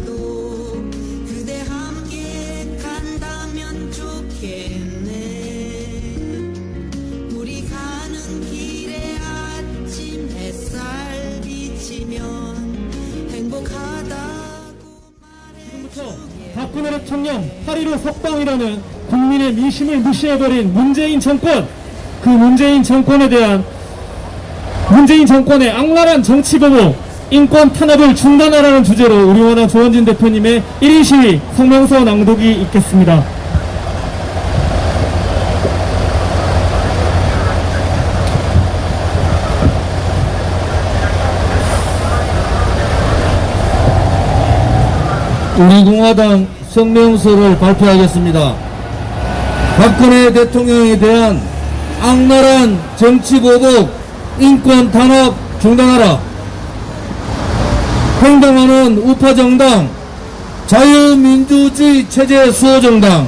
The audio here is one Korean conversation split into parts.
가도 그대 함께 간다면 좋겠네. 우리 가는 길에 아침 햇살 비치면 행복하다고 지금부터 박근혜 대통령 8.15 석방이라는 국민의 민심을 무시해버린 문재인 정권, 그 문재인 정권에 대한 문재인 정권의 악랄한 정치보복, 인권 탄압을 중단하라는 주제로 우리 원한 조원진 대표님의 1인 시위 성명서 낭독이 있겠습니다. 우리 공화당 성명서를 발표하겠습니다. 박근혜 대통령에 대한 악랄한 정치보복, 인권 탄압 중단하라. 횡령하는 우파정당, 자유민주주의 체제 수호정당,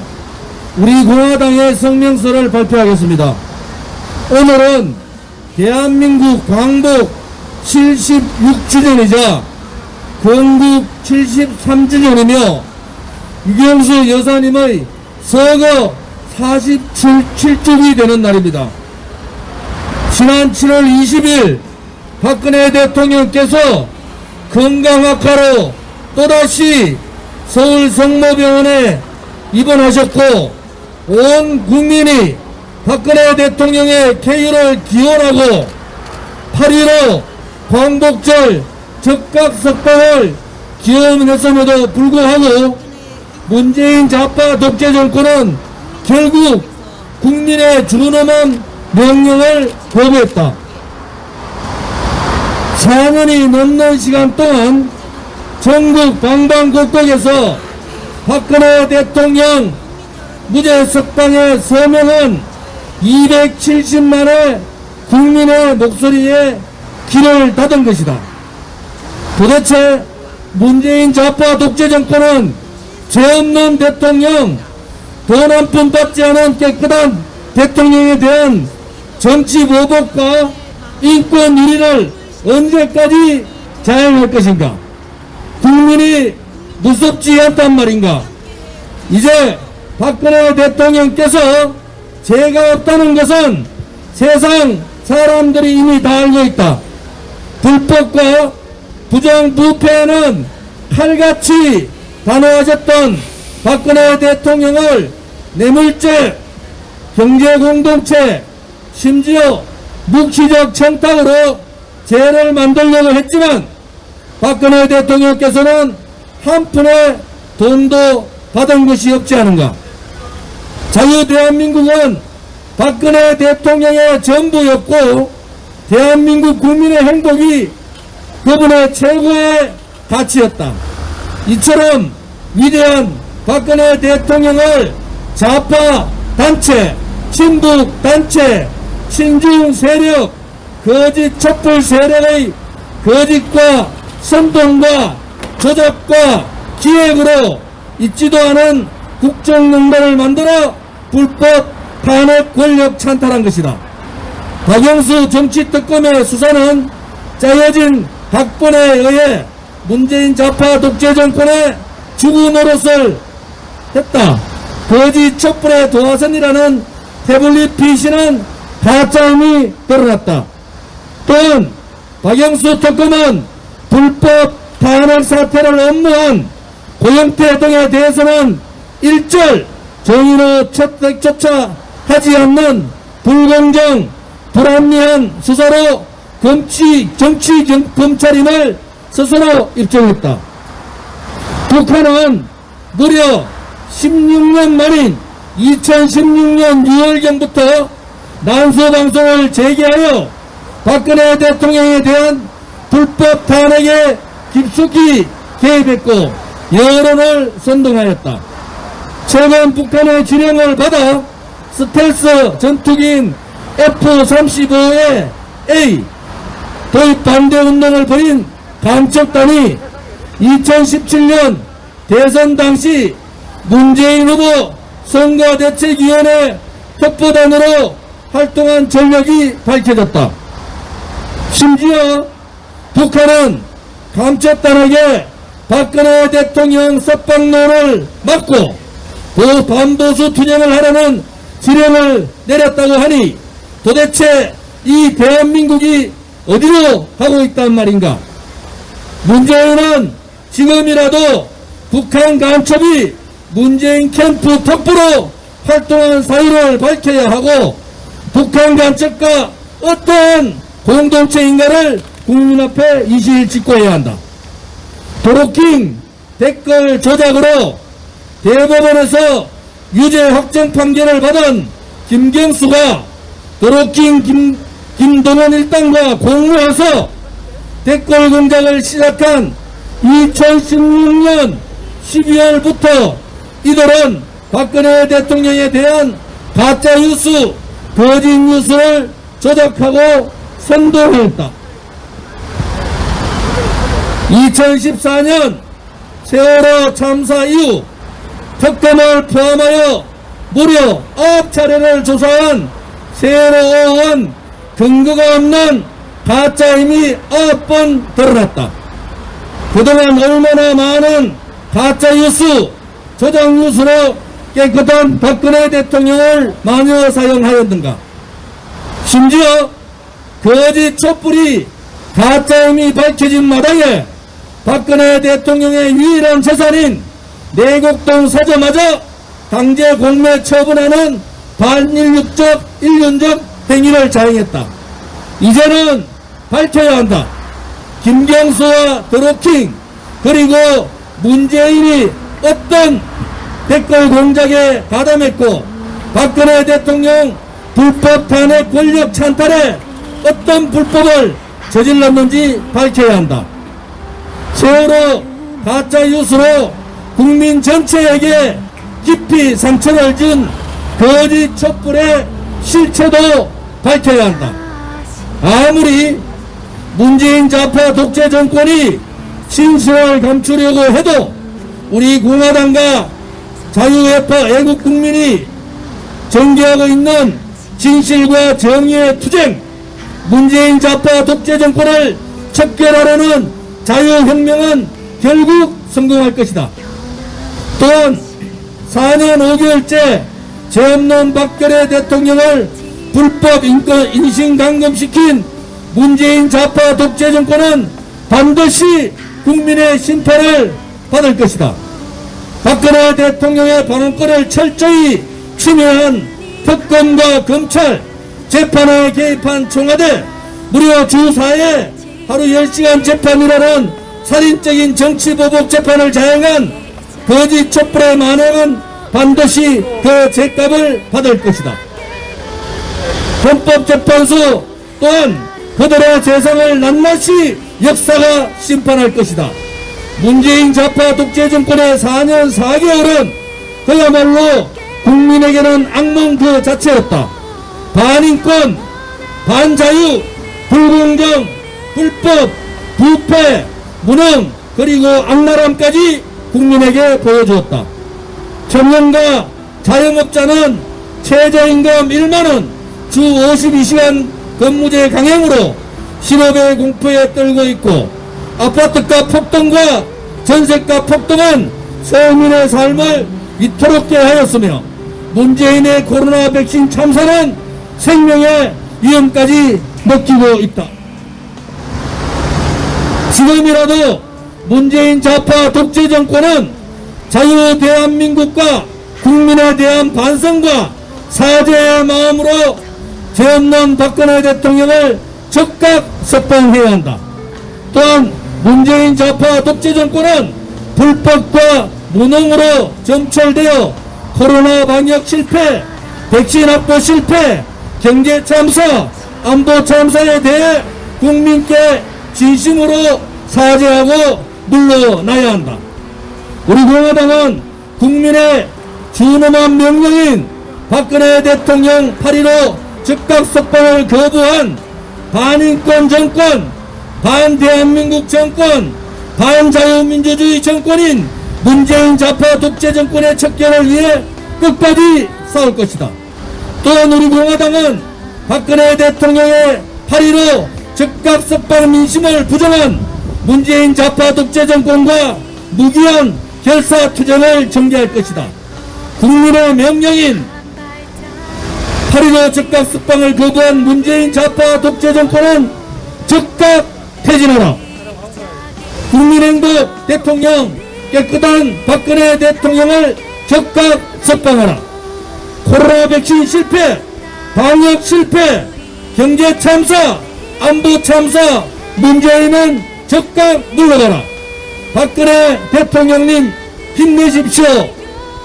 우리 공화당의 성명서를 발표하겠습니다. 오늘은 대한민국 광복 76주년이자 건국 73주년이며 유경수 여사님의 서거 47주기 되는 날입니다. 지난 7월 20일 박근혜 대통령께서 건강 악화로 또다시 서울 성모병원에 입원하셨고 온 국민이 박근혜 대통령의 쾌유를 기원하고 8.15 광복절 적각 석방을 기원했음에도 불구하고 문재인 좌파 독재 정권은 결국 국민의 준엄한 명령을 거부했다. 4년이 넘는 시간 동안 전국 방방곡곡에서 박근혜 대통령 무죄 석방에 서명한 270만의 국민의 목소리에 귀를 닫은 것이다. 도대체 문재인 좌파 독재 정권은 죄 없는 대통령, 돈 한 푼 받지 않은 깨끗한 대통령에 대한 정치 보복과 인권 유린을 언제까지 자행할 것인가? 국민이 무섭지 않단 말인가? 이제 박근혜 대통령께서 죄가 없다는 것은 세상 사람들이 이미 다 알고 있다. 불법과 부정부패에는 칼같이 단호하셨던 박근혜 대통령을 뇌물죄, 경제공동체, 심지어 묵시적 청탁으로 죄를 만들려고 했지만 박근혜 대통령께서는 한 푼의 돈도 받은 것이 없지 않은가. 자유대한민국은 박근혜 대통령의 전부였고 대한민국 국민의 행복이 그분의 최고의 가치였다. 이처럼 위대한 박근혜 대통령을 좌파 단체, 친북 단체, 친중 세력, 거짓 촛불 세력의 거짓과 선동과 조작과 기획으로 있지도 않은 국정농단을 만들어 불법 탄핵 권력 찬탈한 것이다. 박영수 정치특검의 수사는 짜여진 각본에 의해 문재인 좌파 독재 정권의 주구 노릇을 했다. 거짓 촛불의 도화선이라는 태블릿 PC는 가짜임이 드러났다. 또한 박영수 특검은 불법 탄핵 사태를 업무한 고영태 등에 대해서는 일절 정의로 채택조차 하지 않는 불공정, 불합리한 수사로 정치 검찰임을 스스로 입증했다. 북한은 무려 16년 만인 2016년 6월경부터 난수방송을 제기하여 박근혜 대통령에 대한 불법 탄핵에 깊숙이 개입했고 여론을 선동하였다. 최근 북한의 지령을 받아 스텔스 전투기인 F-35의 A 도입 반대 운동을 벌인 간첩단이 2017년 대선 당시 문재인 후보 선거대책위원회 특보단으로 활동한 전력이 밝혀졌다. 심지어 북한은 간첩단에게 박근혜 대통령 석방론을 막고 반보수 투쟁을 하려는 지령을 내렸다고 하니 도대체 이 대한민국이 어디로 가고 있단 말인가? 문재인은 지금이라도 북한 간첩이 문재인 캠프 턱부로 활동한 사유를 밝혀야 하고 북한 간첩과 어떠한 공동체인가를 국민 앞에 이실 직고해야 한다. 드루킹 댓글 조작으로 대법원에서 유죄 확정 판결을 받은 김경수가 드루킹 김동원 일당과 공모해서 댓글 공작을 시작한 2016년 12월부터 이들은 박근혜 대통령에 대한 가짜 뉴스, 거짓 뉴스를 조작하고 선동했다. 2014년 세월호 참사 이후 특검을 포함하여 무려 9차례를 조사한 세월호 의원 근거가 없는 가짜 힘이 9번 드러났다. 그동안 얼마나 많은 가짜 뉴스, 조작 뉴스로 깨끗한 박근혜 대통령을 마녀 사용하였는가. 심지어 거짓 촛불이 가짜 힘이 밝혀진 마당에 박근혜 대통령의 유일한 재산인 내곡동 사저마저 강제 공매 처분하는 반인륜적 인륜적 행위를 자행했다. 이제는 밝혀야 한다. 김경수와 드루킹 그리고 문재인이 어떤 댓글 공작에 가담했고 박근혜 대통령 불법 탄핵 권력 찬탈에 어떤 불법을 저질렀는지 밝혀야 한다. 세월호 가짜 뉴스로 국민 전체에게 깊이 상처를 준 거짓 촛불의 실체도 밝혀야 한다. 아무리 문재인 좌파 독재 정권이 진실을 감추려고 해도 우리 공화당과 자유애파 애국국민이 전개하고 있는 진실과 정의의 투쟁, 문재인 좌파 독재 정권을 척결하려는 자유혁명은 결국 성공할 것이다. 또한 4년 5개월째 죄 없는 박근혜 대통령을 불법 인신감금시킨 문재인 좌파 독재 정권은 반드시 국민의 심판을 받을 것이다. 박근혜 대통령의 방어권을 철저히 침해한 특검과 검찰, 재판에 개입한 청와대, 무려 주 4회 하루 10시간 재판이라는 살인적인 정치보복 재판을 자행한 거짓 촛불의 만행은 반드시 그 죄값을 받을 것이다. 헌법재판소 또한 그들의 재상을 낱낱이 역사가 심판할 것이다. 문재인 좌파 독재 정권의 4년 4개월은 그야말로 국민에게는 악몽 그 자체였다. 반인권, 반자유, 불공정, 불법, 부패, 무능, 그리고 악랄함까지 국민에게 보여주었다. 청년과 자영업자는 최저임금 1만원, 주 52시간 근무제 강행으로 실업의 공포에 떨고 있고 아파트값 폭등과 전세값 폭등은 서민의 삶을 위태롭게 하였으며 문재인의 코로나 백신 참사는 생명의 위험까지 먹히고 있다. 지금이라도 문재인 좌파 독재 정권은 자유 대한민국과 국민에 대한 반성과 사죄의 마음으로 죄 없는 박근혜 대통령을 즉각 석방해야 한다. 또한 문재인 좌파 독재 정권은 불법과 무능으로 점철되어 코로나 방역 실패, 백신 확보 실패, 경제 참사, 안보 참사에 대해 국민께 진심으로 사죄하고 물러나야 한다. 우리 공화당은 국민의 준엄한 명령인 박근혜 대통령 8.15 즉각 석방을 거부한 반인권 정권, 반대한민국 정권, 반자유민주주의 정권인 문재인 좌파 독재 정권의 척결을 위해 끝까지 싸울 것이다. 또한 우리 공화당은 박근혜 대통령의 8.15 즉각 석방 민심을 부정한 문재인 좌파 독재 정권과 무기한 결사투쟁을 전개할 것이다. 국민의 명령인 8.15 적각 석방을 거부한 문재인 좌파 독재 정권은 적각 퇴진하라. 국민행복 대통령 깨끗한 박근혜 대통령을 적각 석방하라. 코로나 백신 실패, 방역 실패, 경제 참사, 안보 참사 문재인은 적각 물러가라. 박근혜 대통령님 힘내십시오.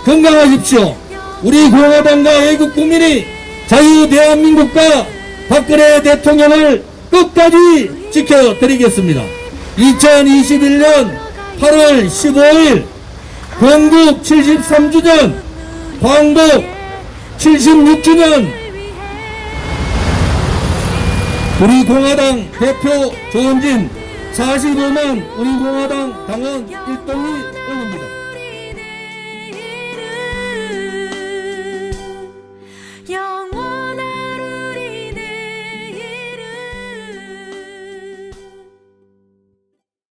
건강하십시오. 우리 공화당과 애국 국민이 자유 대한민국과 박근혜 대통령을 끝까지 지켜드리겠습니다. 2021년 8월 15일 건국 73주년, 광복 76주년 우리 공화당 대표 조원진 45만 우리 공화당 당원 일동이 올립니다.